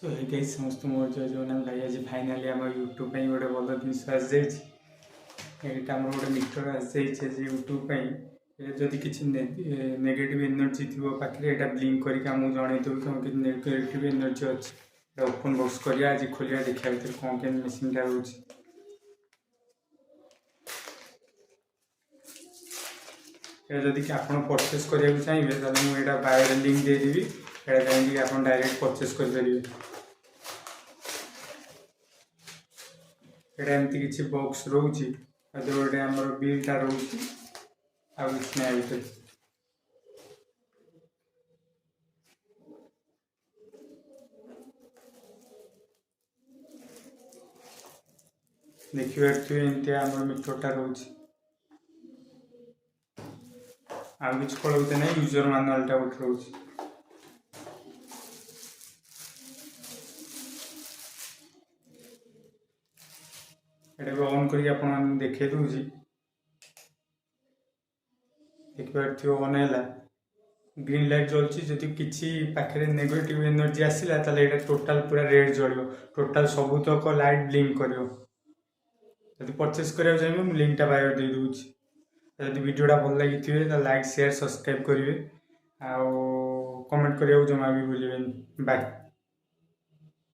सो hey guys समस्त मोर जय जगन्नाथ भाई आज फाइनाली आम यूट्यूब पे गोटे भल जिन आस जाइए आम गोटे मीटर आस जाइए यूट्यूब जदि किसी नेगेटिव एनर्जी थी पाखे यहाँ ब्लिंक करके आमको जन दूँ तुम कि नेगेटिव एनर्जी अच्छे ओपन बॉक्स करिया आज खोलिया देखा भर कौन के मेसीनटा रोचे जदि आप परचेस करने चाहिए तो मुझे बायो लिंक देदेवी यहाँ कहीं आप डायरेक्ट परचेस करेंगे। यहाँ एमती किसी बॉक्स रोचे गोटे आम बिलटा रोचे आ किसी ना भर देखिए एमती आम मीटरटा रोचे आउ कि कलौते ना यूजर मानुआलटा गोटे रोचे ये ऑन करके आप देखे दूसरी देखिए ऑन है ग्रीन लाइट जलुची जदि किसी पाखे नेगेटिव एनर्जी आसला ये टोटाल पूरा रेड जलो टोटाल सबुतक लाइट ब्लिंक कर परचेस करा चाहिए मुझे लिंकटा बायो दे दूँगी जब वीडियोटा भल लगी तो लाइक शेयर सब्सक्राइब करेंगे आउ कमेंट करने जमा भी भूलें बाय।